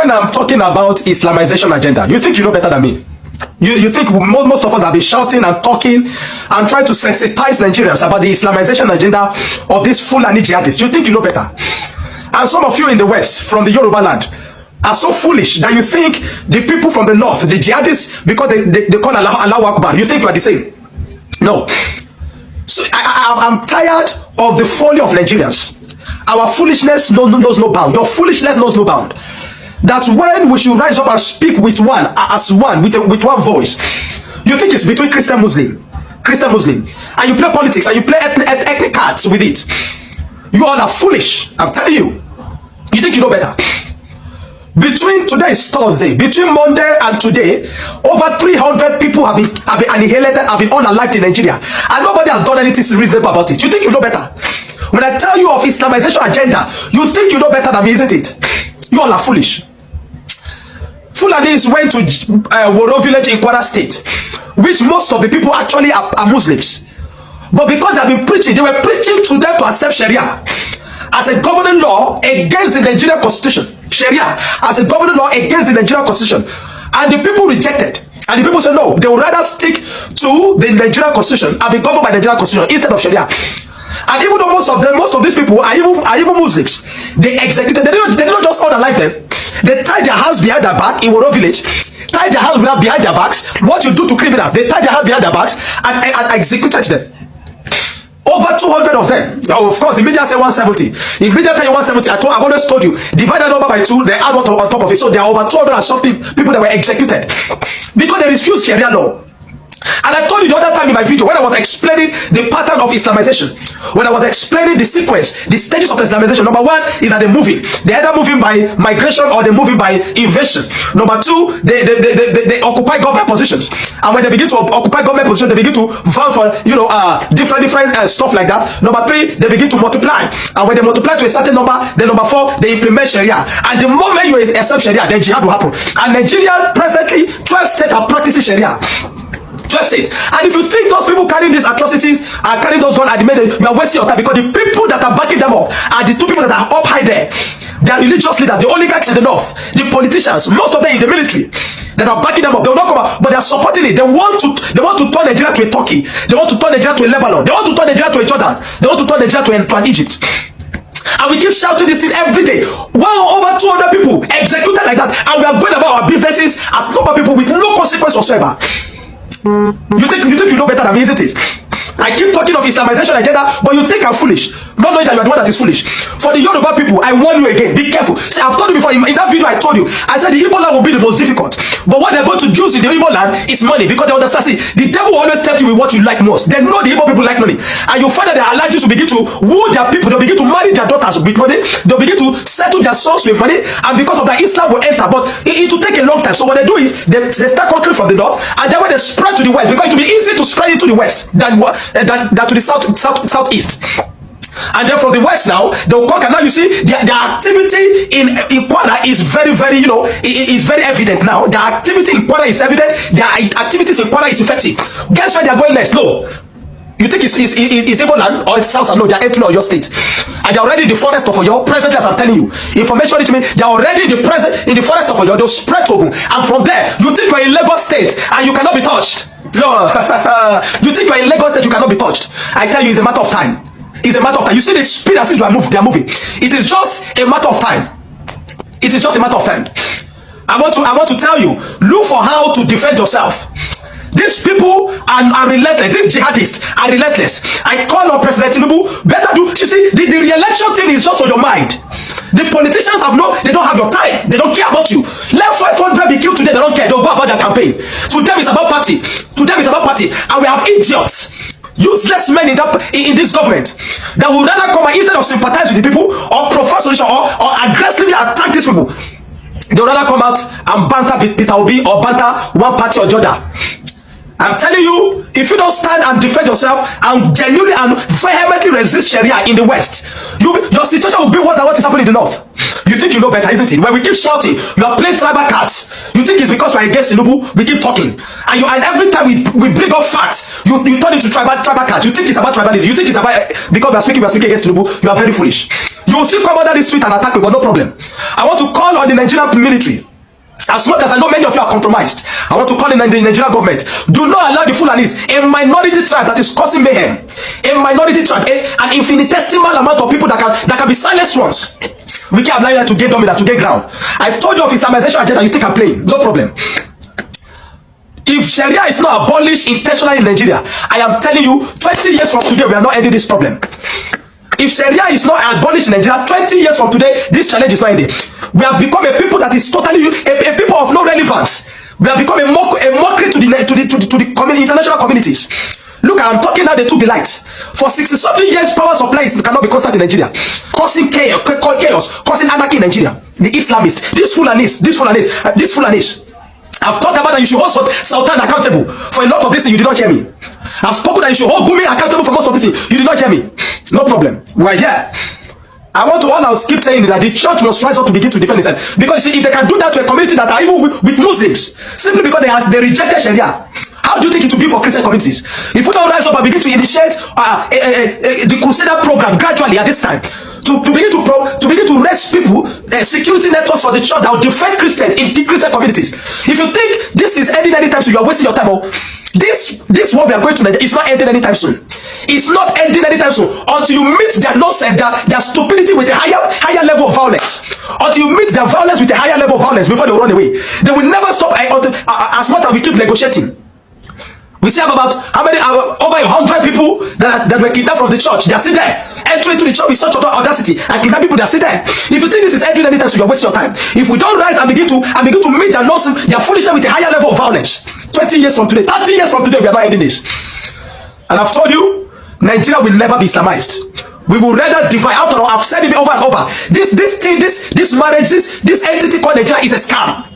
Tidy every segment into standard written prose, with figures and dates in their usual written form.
when I'm talking about Islamization agenda, you think you know better than me? You think most of us have been shouting and talking and trying to sensitize Nigerians about the Islamization agenda of these Fulani jihadists. You think you know better? And some of you in the West, from the Yoruba land, are so foolish that you think the people from the North, the jihadists, because they call Allah Akbar, you think you are the same. No. So I'm tired of the folly of Nigerians. Our foolishness knows no bound. Your foolishness knows no bound. That's when we should rise up and speak with one, as one, with one voice. You think it's between Christian Muslim, and you play politics and you play ethnic cards with it. You all are foolish. I'm telling you. You think you know better? Between today is Thursday. Between Monday and today, over 300 people have been annihilated, have been unalived in Nigeria, and nobody has done anything reasonable about it. You think you know better? When I tell you of Islamization agenda, you think you know better than me, isn't it? You all are foolish. Fulanis went to Woro village in Kwara State, which most of the people actually are Muslims. But because they have been preaching, they were preaching to them to accept Sharia as a governing law against the Nigerian constitution. Sharia as a governing law against the Nigerian constitution. And the people rejected. And the people said no, they would rather stick to the Nigerian constitution and be governed by the Nigerian constitution instead of Sharia. And even though most of these people are even Muslims, they executed. They did not just unalive them. They tied their hands behind their back in Woro village. Tied their hands behind their backs. What you do to criminals? They tied their hands behind their backs and executed them. Over 200 of them. Now, of course, the media say 170. In media tell you 170. I've always told you, divide that number by 2, they add one on top of it. So there are over 200 and some people that were executed because they refused Sharia law. And I told you the other time in my video when I was explaining the pattern of Islamization, when I was explaining the sequence, the stages of Islamization. Number 1 is that they're moving. They're either moving by migration or they're moving by invasion. Number 2, they occupy government positions. And when they begin to occupy government positions, they begin to vow for different stuff like that. Number 3, they begin to multiply. And when they multiply to a certain number, then number 4, they implement Sharia. And the moment you accept Sharia, then jihad will happen. And Nigeria presently, 12 states are practicing Sharia. 12 states. And if you think those people carrying these atrocities are carrying those guns at the minute, you are wasting your time, because the people that are backing them up are the 2 people that are up high there. They are religious leaders, the oligarchs in the north, the politicians, most of them in the military that are backing them up. They will not come out, but they are supporting it. They want to turn Nigeria to a Turkey. They want to turn Nigeria to a Lebanon. They want to turn Nigeria to a Jordan. They want to turn Nigeria to an Egypt. And we keep shouting this thing every day. Wow, over 200 people executed like that, and we are going about our businesses as normal people with no consequence whatsoever. You think you know better than me, isn't it? I keep talking of Islamization agenda, but you think I'm foolish, not knowing that you are the one that is foolish. For the Yoruba people, I warn you again, be careful. See, I've told you before, in that video I told you, I said the Igbo land will be the most difficult. But what they're going to use in the Igbo land is money, because they understand, see, the devil will always tempt you with what you like most. They know the Igbo people like money. And you find that their allergies will begin to woo their people, they'll begin to marry their daughters with money, they'll begin to settle their sons with money, and because of that, Islam will enter. But it will take a long time. So what they do is, they start conquering from the north, and then when they spread to the west, because it will be easy to spread into the west than to the southeast. And then from the west now, they'll conquer. Now you see, their activity in Kwara is very, very, is very evident now. Their activity in Kwara is evident. Their activities in Kwara is effective. Guess where they're going next? No. You think it's Igbo land or it's South? No, they're entering Oyo State. And they're already in the forest of Oyo. Presently, as I'm telling you, information reaching me, they're already in the forest of Oyo. They'll spread to Ogun. And from there, you think you're in Lagos State and you cannot be touched. No. You think you're in Lagos State, you cannot be touched. I tell you, it's a matter of time. It's a matter of time. You see the speed as if they are moving. It is just a matter of time. It is just a matter of time. I want to tell you, look for how to defend yourself. These people are relentless. These jihadists are relentless. I call on President Tinubu, better do. You see, the re-election thing is just on your mind. The politicians they don't have your time. They don't care about you. Let 500 be killed today. They don't care. They'll go about their campaign. To them, it's about party. To them, it's about party. And we have idiots, useless men in this government that would rather come and, instead of sympathize with the people or profess solution or aggressively attack these people, they would rather come out and banter Peter Obi or banter one party or the other. I'm telling you, if you don't stand and defend yourself and genuinely and vehemently resist Sharia in the West, your situation will be worse than what is happening in the North. You think you know better, isn't it? When we keep shouting, you are playing tribal cards. You think it's because we are against Tinubu, we keep talking. And every time we bring up facts, you turn into tribal cards. You think it's about tribalism. You think it's about because we are speaking against Tinubu. You are very foolish. You will still come under this tweet and attack me, but no problem. I want to call on the Nigerian military. As much as I know many of you are compromised, I want to call in the Nigerian government. Do not allow the Fulanis, a minority tribe that is causing mayhem, a minority tribe, an infinitesimal amount of people that can be silenced once. We can't allow to get dominant, to get ground. I told you of Islamization agenda, you think I'm playing. No problem. If Sharia is not abolished intentionally in Nigeria, I am telling you, 20 years from today, we are not ending this problem. If Sharia is not abolished in Nigeria, 20 years from today, this challenge is not ending. We have become a people that is totally a people of no relevance. We have become a mockery to the international communities. Look, I'm talking now, they took the light. For 60-something years, power supplies cannot be constant in Nigeria. Causing chaos, causing anarchy in Nigeria. The Islamists, these Fulanis. I've talked about that you should hold Sultan accountable for a lot of this thing, you did not hear me. I've spoken that you should hold Gumi accountable for most of this thing, you did not hear me. No problem. We're here. I want to all I'll keep saying is that the church must rise up to begin to defend itself. Because if they can do that to a community that are even with Muslims, simply because they rejected Sharia, how do you think it will be for Christian communities? If we don't rise up and begin to initiate the Crusader program gradually at this time, to begin to raise people, security networks for the church that will defend Christians in the Christian communities. If you think this is ending anytime soon, you are wasting your time. This what we are going to is not ending anytime soon. It's not ending anytime soon until you meet their nonsense, their stupidity with a higher level of violence. Until you meet their violence with a higher level of violence before they run away. They will never stop as much as we keep negotiating. We still have about over 100 people that were kidnapped from the church. They are still there, entering into the church with such audacity and kidnap people. They are still there. If you think this is ending anytime, so you are wasting your time. If we don't rise and begin to meet their nonsense, their foolishness with a higher level of violence, 20 years from today, 30 years from today, we are not ending this. And I've told you, Nigeria will never be Islamized. We will rather divide. After all, I've said it over and over. This marriage, this entity called Nigeria is a scam.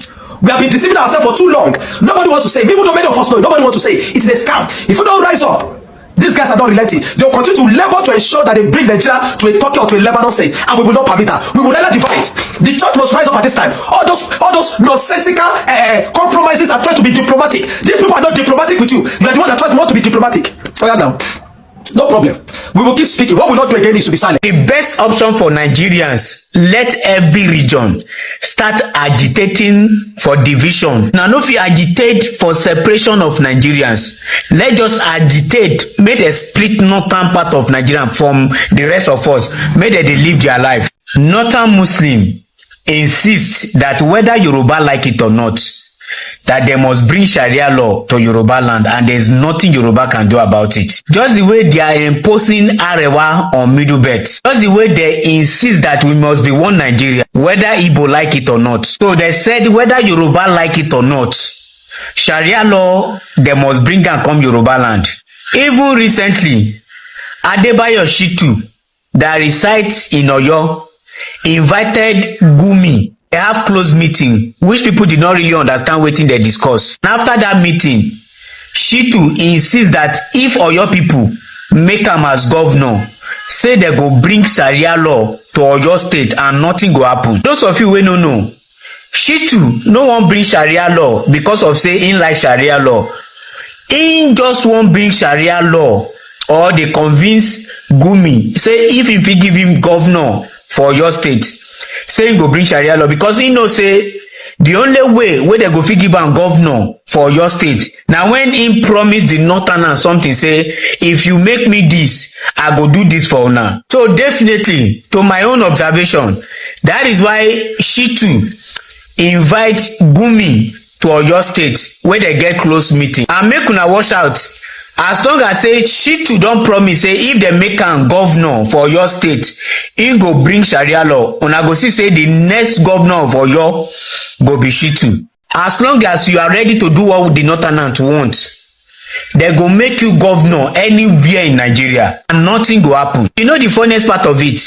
We have been deceiving ourselves for too long. Nobody wants to say. Even though many of us know, nobody wants to say it is a scam. If we don't rise up, these guys are not relenting. They will continue to labor to ensure that they bring Nigeria to a Turkey or to a Lebanon state, and we will not permit that. We will never divide. The church must rise up at this time. All those nonsensical compromises are trying to be diplomatic. These people are not diplomatic with you. You are the one that want to be diplomatic. Oh yeah, now. No problem. We will keep speaking. What we will not do again is to be silent. The best option for Nigerians, let every region start agitating for division. Now, no fit agitate for separation of Nigerians. Let's just agitate, make a split northern part of Nigeria from the rest of us. Make they live their life. Northern Muslim insist that whether Yoruba like it or not, that they must bring Sharia law to Yoruba land, and there is nothing Yoruba can do about it. Just the way they are imposing Arewa on Middle Belt, just the way they insist that we must be one Nigeria, whether Igbo like it or not. So they said whether Yoruba like it or not, Sharia law they must bring and come Yoruba land. Even recently, Adebayo Shitu, that resides in Oyo, invited Gumi. They have close meeting, which people did not really understand wetin they discuss. And after that meeting, Shitu insists that if Oyo people make am as governor, say they go bring Sharia law to Oyo state and nothing go happen. Those of you wey no know, Shitu no wan bring Sharia law because of say him like Sharia law. Him just wan bring Sharia law, or they convince Gumi say if he fit give him governor for Oyo state, say he go bring Sharia law, because he know say the only way wey they go fit give am governor for your state na when he promise the northerners something, say if you make me this, I go do this for una. So definitely, to my own observation, that is why Shitu invite Gumi to Oyo state where they get close meeting. And make una watch out, as long as say Shitu don promise say if they make am governor for Oyo state, he go bring Sharia law, una go see say the next governor of Oyo go be Shitu. As long as you are ready to do what the northerners want, they go make you governor anywhere in Nigeria and nothing go happen. You know the funniest part of it?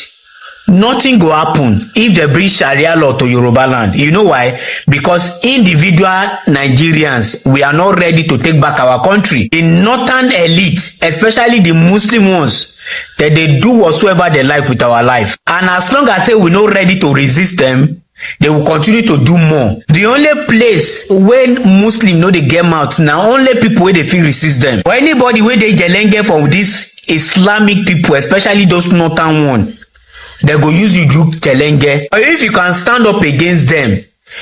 nothing go happen if they bring Sharia law to Yoruba land. You know why? Because individual Nigerians, we are not ready to take back our country. The northern elite, especially the Muslim ones, that they do whatsoever they like with our life. And as long as we're not ready to resist them, they will continue to do more. The only place when Muslim know they get mouth now, only people where they feel resist them. Or anybody where they gelenge from this Islamic people, especially those northern one, they go use you do gelenge. Or if you can stand up against them,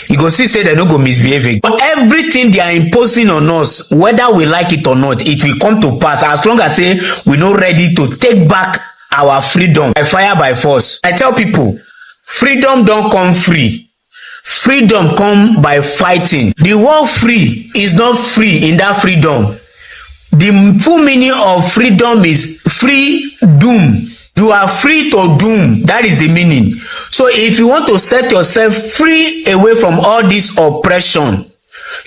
you go see say they no go misbehave. But everything they are imposing on us, whether we like it or not, it will come to pass as long as say we not ready to take back our freedom by fire by force. I tell people, freedom don't come free. Freedom come by fighting. The word free is not free in that freedom. The full meaning of freedom is free doom. You are free to doom. That is the meaning. So if you want to set yourself free away from all this oppression,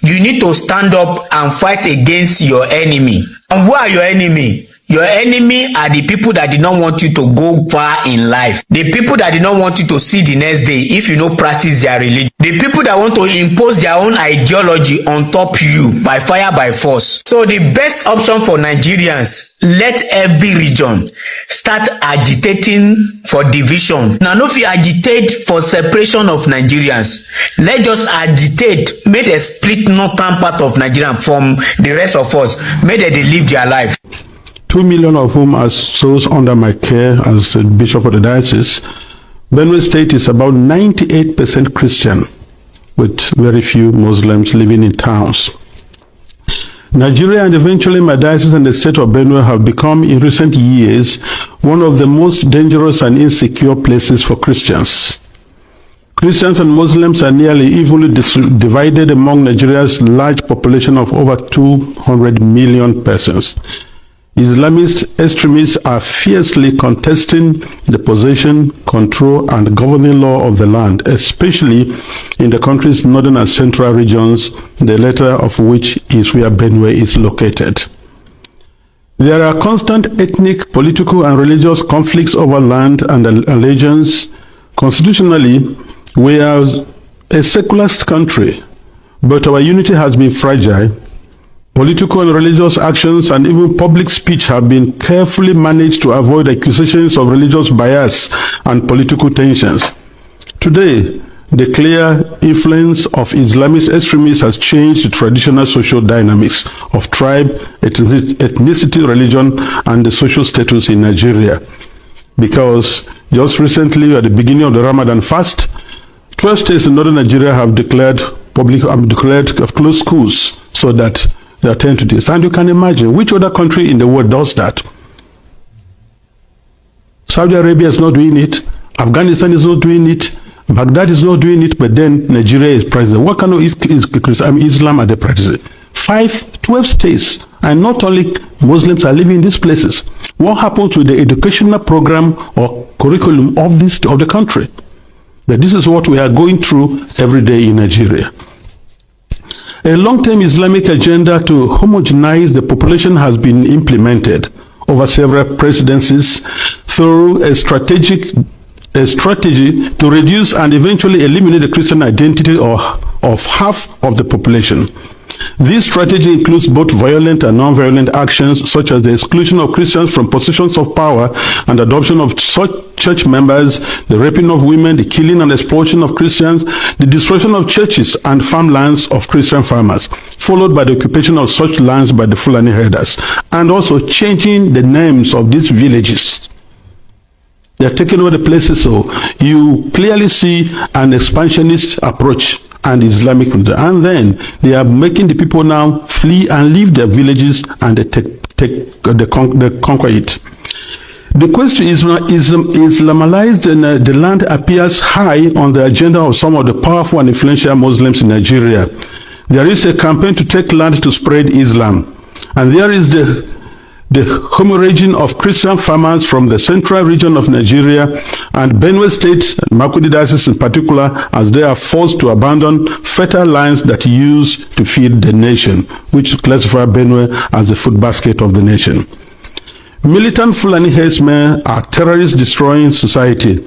you need to stand up and fight against your enemy. And who are your enemy? Your enemy are the people that did not want you to go far in life. The people that did not want you to see the next day if you don't practice their religion. The people that want to impose their own ideology on top you by fire by force. So the best option for Nigerians, let every region start agitating for division. Now, if you agitate for separation of Nigerians, let just agitate, make a split northern part of Nigeria from the rest of us. May they live their life. 2 million of whom are souls under my care as the Bishop of the Diocese. Benue State is about 98% Christian, with very few Muslims living in towns. Nigeria and eventually my diocese and the state of Benue have become, in recent years, one of the most dangerous and insecure places for Christians. Christians and Muslims are nearly evenly divided among Nigeria's large population of over 200 million persons. Islamist extremists are fiercely contesting the possession, control, and governing law of the land, especially in the country's northern and central regions, the latter of which is where Benue is located. There are constant ethnic, political, and religious conflicts over land and allegiance. Constitutionally, we are a secular country, but our unity has been fragile. Political and religious actions and even public speech have been carefully managed to avoid accusations of religious bias and political tensions. Today, the clear influence of Islamist extremists has changed the traditional social dynamics of tribe, ethnicity, religion, and the social status in Nigeria. Because just recently, at the beginning of the Ramadan fast, 12 states in northern Nigeria have declared closed schools so that they attend to this. And you can imagine which other country in the world does that. Saudi Arabia is not doing it. Afghanistan is not doing it. Baghdad is not doing it. But then Nigeria is practicing. What kind of Islam are they practicing? 12 states. And not only Muslims are living in these places. What happened to the educational program or curriculum of the country? But this is what we are going through every day in Nigeria. A long-term Islamic agenda to homogenize the population has been implemented over several presidencies through a strategy to reduce and eventually eliminate the Christian identity of half of the population. This strategy includes both violent and non-violent actions, such as the exclusion of Christians from positions of power and adoption of such church members, the raping of women, the killing and exploitation of Christians, the destruction of churches and farmlands of Christian farmers, followed by the occupation of such lands by the Fulani herders, and also changing the names of these villages. They are taking over the places, so you clearly see an expansionist approach and Islamic, and then they are making the people now flee and leave their villages, and they conquer it. The quest to Islamalize the land appears high on the agenda of some of the powerful and influential Muslims in Nigeria. There is a campaign to take land to spread Islam, and there is the hemorrhaging of Christian farmers from the central region of Nigeria and Benue State, and Makurdi Diocese in particular, as they are forced to abandon fertile lands that used to feed the nation, which classify Benue as the food basket of the nation. Militant Fulani herdsmen are terrorists destroying society.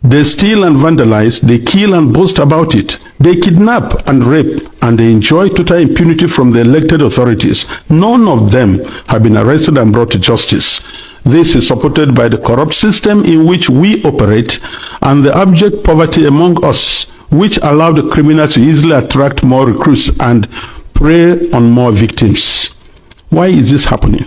They steal and vandalize, they kill and boast about it. They kidnap and rape, and they enjoy total impunity from the elected authorities. None of them have been arrested and brought to justice. This is supported by the corrupt system in which we operate and the abject poverty among us, which allow the criminals to easily attract more recruits and prey on more victims. Why is this happening?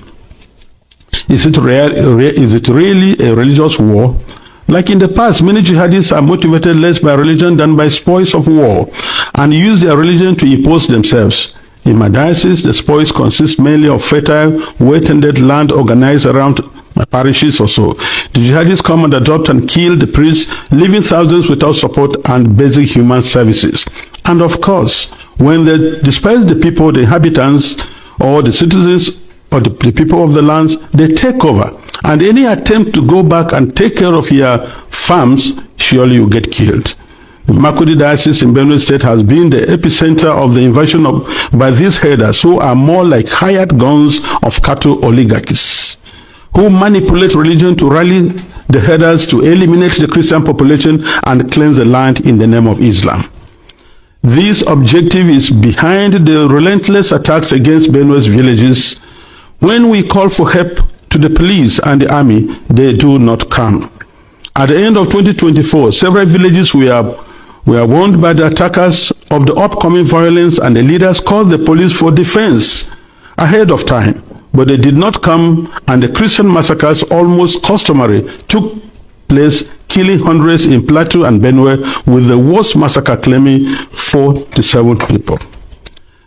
Is it really a religious war? Like in the past, many jihadists are motivated less by religion than by spoils of war and use their religion to impose themselves. In my diocese, the spoils consist mainly of fertile, well-tended land organized around my parishes or so. The jihadists come and adopt and kill the priests, leaving thousands without support and basic human services. And of course, when they disperse the people, the inhabitants, or the citizens, or the people of the lands, they take over. And any attempt to go back and take care of your farms, surely you get killed. The Makurdi Diocese in Benue State has been the epicenter of the invasion by these herders who are more like hired guns of cattle oligarchies, who manipulate religion to rally the herders to eliminate the Christian population and cleanse the land in the name of Islam. This objective is behind the relentless attacks against Benue's villages. When we call for help to the police and the army, they do not come. At the end of 2024, several villages were warned by the attackers of the upcoming violence, and the leaders called the police for defense ahead of time. But they did not come, and the Christian massacres, almost customary, took place, killing hundreds in Plateau and Benue, with the worst massacre claiming 47 people.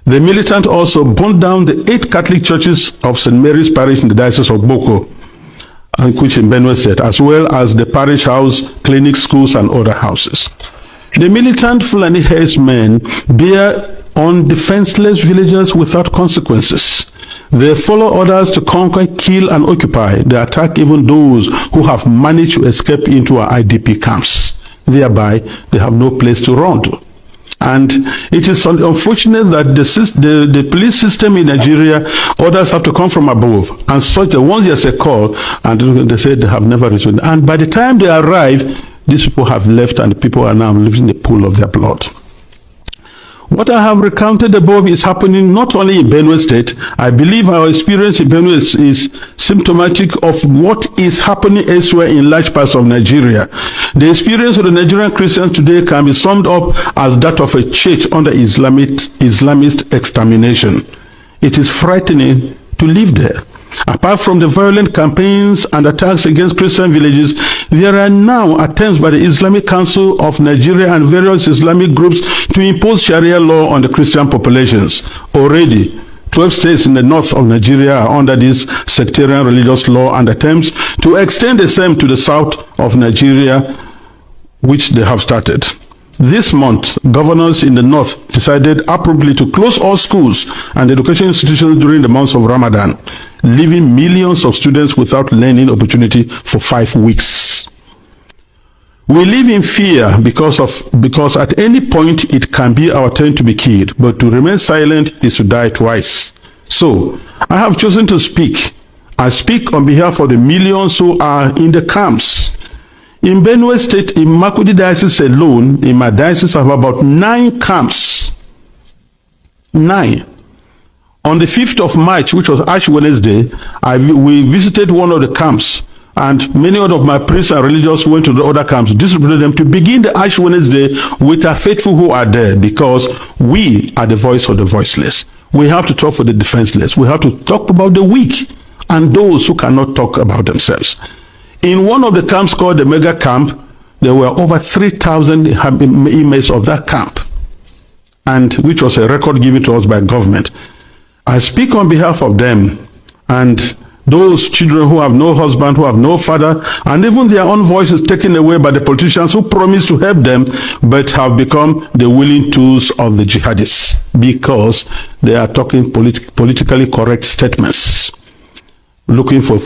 The militant also burned down the 8 Catholic churches of St. Mary's Parish in the Diocese of Boko, which in Benue State, as well as the parish house, clinics, schools, and other houses. The militant Fulani herdsmen bear on defenseless villagers without consequences. They follow orders to conquer, kill, and occupy. They attack even those who have managed to escape into our IDP camps. Thereby, they have no place to run to. And it is unfortunate that the police system in Nigeria, orders have to come from above. And such that once there's a call, and they say they have never returned. And by the time they arrive, these people have left, and the people are now living in the pool of their blood. What I have recounted above is happening not only in Benue State. I believe our experience in Benue is symptomatic of what is happening elsewhere in large parts of Nigeria. The experience of the Nigerian Christians today can be summed up as that of a church under Islamist extermination. It is frightening to live there. Apart from the violent campaigns and attacks against Christian villages, there are now attempts by the Islamic Council of Nigeria and various Islamic groups to impose Sharia law on the Christian populations. Already, 12 states in the north of Nigeria are under this sectarian religious law, and attempts to extend the same to the south of Nigeria, which they have started. This month, governors in the north decided appropriately to close all schools and education institutions during the months of Ramadan, leaving millions of students without learning opportunity for 5 weeks. We live in fear because at any point it can be our turn to be killed, but to remain silent is to die twice. So, I have chosen to speak. I speak on behalf of the millions who are in the camps. In Benue State, in Makurdi Diocese alone, in my diocese, I have about 9 camps. 9. On the 5th of March, which was Ash Wednesday, we visited one of the camps, and many of my priests and religious went to the other camps, distributed them to begin the Ash Wednesday with our faithful who are there, because we are the voice of the voiceless. We have to talk for the defenseless. We have to talk about the weak and those who cannot talk about themselves. In one of the camps called the Mega Camp, there were over 3,000 inmates of that camp, and which was a record given to us by government. I speak on behalf of them and those children who have no husband, who have no father, and even their own voices taken away by the politicians who promised to help them, but have become the willing tools of the jihadists because they are talking politically correct statements, looking for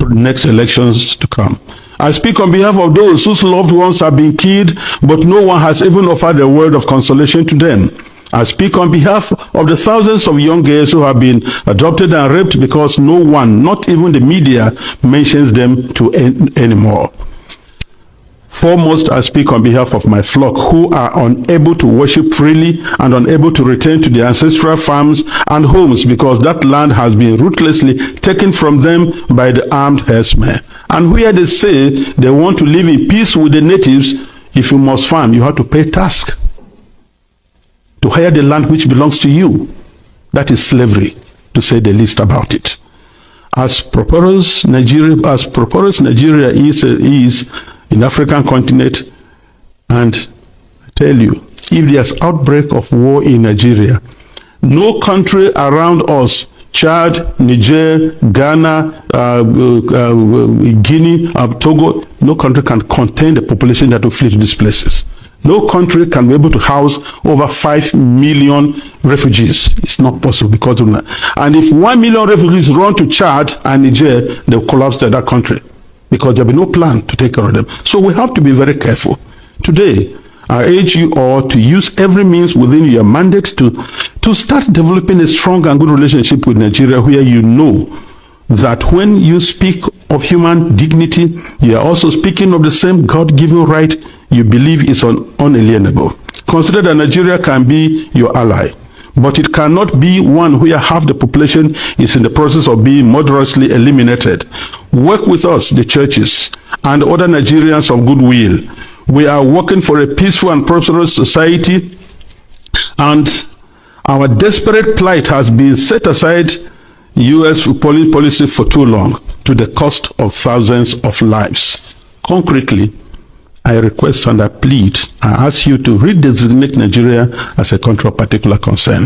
next elections to come. I speak on behalf of those whose loved ones have been killed, but no one has even offered a word of consolation to them. I speak on behalf of the thousands of young girls who have been adopted and raped because no one, not even the media, mentions them anymore. Foremost, I speak on behalf of my flock who are unable to worship freely and unable to return to their ancestral farms and homes because that land has been ruthlessly taken from them by the armed herdsmen. And where they say they want to live in peace with the natives, if you must farm, you have to pay tax to hire the land which belongs to you. That is slavery, to say the least about it. As prosperous Nigeria is in African continent, and I tell you, if there's outbreak of war in Nigeria, no country around us, Chad, Niger, Ghana, Guinea, Togo, no country can contain the population that will flee to these places. No country can be able to house over 5 million refugees. It's not possible because of that. And if 1 million refugees run to Chad and Niger, they'll collapse that country because there'll be no plan to take care of them. So we have to be very careful. Today, I urge you all to use every means within your mandate to start developing a strong and good relationship with Nigeria, where you know that when you speak of human dignity, you are also speaking of the same God-given right you believe is unalienable. Consider that Nigeria can be your ally, but it cannot be one where half the population is in the process of being murderously eliminated. Work with us, the churches, and other Nigerians of goodwill. We are working for a peaceful and prosperous society, and our desperate plight has been set aside U.S. policy for too long, to the cost of thousands of lives. Concretely, I request and I plead, I ask you to redesignate Nigeria as a country of particular concern.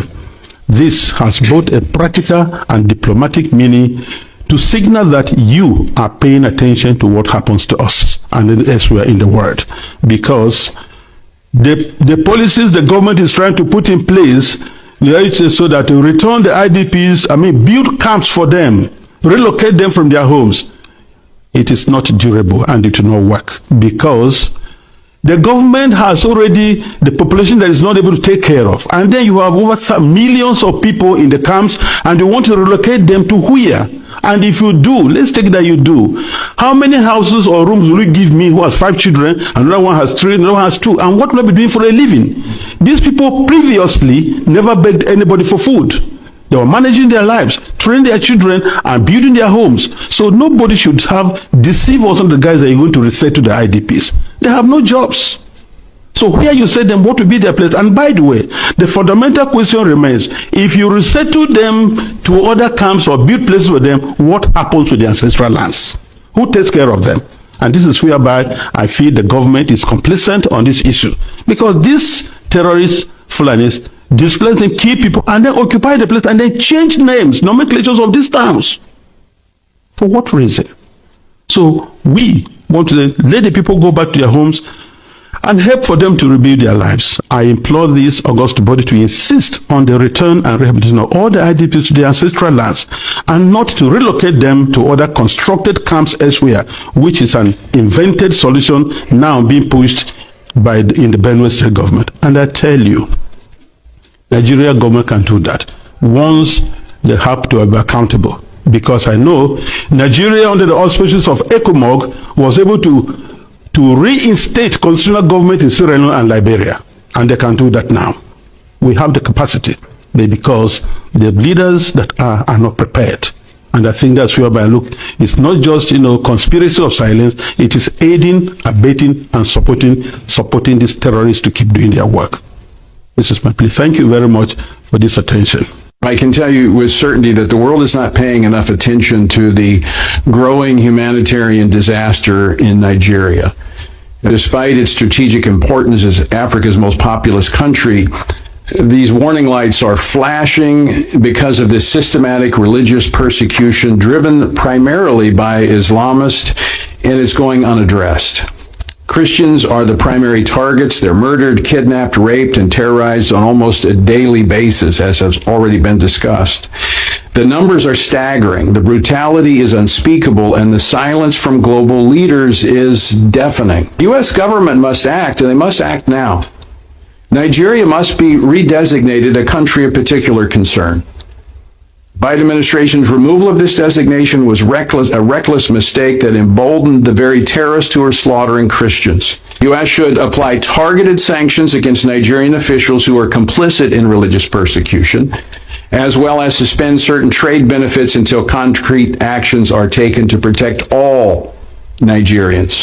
This has both a practical and diplomatic meaning to signal that you are paying attention to what happens to us and elsewhere in the world. Because the policies the government is trying to put in place, so that to return the IDPs, build camps for them, relocate them from their homes, it is not durable and it will not work, because the government has already the population that is not able to take care of, and then you have over millions of people in the camps and you want to relocate them to where? And if you do, let's take that you do, how many houses or rooms will you give me who has 5 children, another one has 3, another one has 2, and what will I be doing for a living? These people previously never begged anybody for food. They were managing their lives, training their children, and building their homes. So nobody should have deceived us on the guys that you're going to reset to the IDPs. They have no jobs. So here you say them, what will be their place? And by the way, the fundamental question remains, if you resettle them to other camps or build places for them, what happens to the ancestral lands? Who takes care of them? And this is whereby I feel the government is complicit on this issue. Because these terrorists, Fulanis, displace and kill people and then occupy the place and then change names, nomenclatures of these towns. For what reason? So we want to let the people go back to their homes and help for them to rebuild their lives. I implore this august body to insist on the return and rehabilitation of all the IDPs to their ancestral lands and not to relocate them to other constructed camps elsewhere, which is an invented solution now being pushed by in the Benue State government. And I tell you, Nigeria government can do that once they have to be accountable. Because I know Nigeria, under the auspices of ECOMOG, was able to reinstate constitutional government in Sierra Leone and Liberia, and they can do that now. We have the capacity, because the leaders that are not prepared. And I think that's whereby I look, it's not just conspiracy of silence, it is aiding, abetting, and supporting these terrorists to keep doing their work. This is my plea. Thank you very much for this attention. I can tell you with certainty that the world is not paying enough attention to the growing humanitarian disaster in Nigeria. Despite its strategic importance as Africa's most populous country, these warning lights are flashing because of this systematic religious persecution driven primarily by Islamists, and it's going unaddressed. Christians are the primary targets. They're murdered, kidnapped, raped, and terrorized on almost a daily basis, as has already been discussed. The numbers are staggering. The brutality is unspeakable, and the silence from global leaders is deafening. The U.S. government must act, and they must act now. Nigeria must be redesignated a country of particular concern. Biden administration's removal of this designation was a reckless mistake that emboldened the very terrorists who are slaughtering Christians. The U.S. should apply targeted sanctions against Nigerian officials who are complicit in religious persecution, as well as suspend certain trade benefits until concrete actions are taken to protect all Nigerians.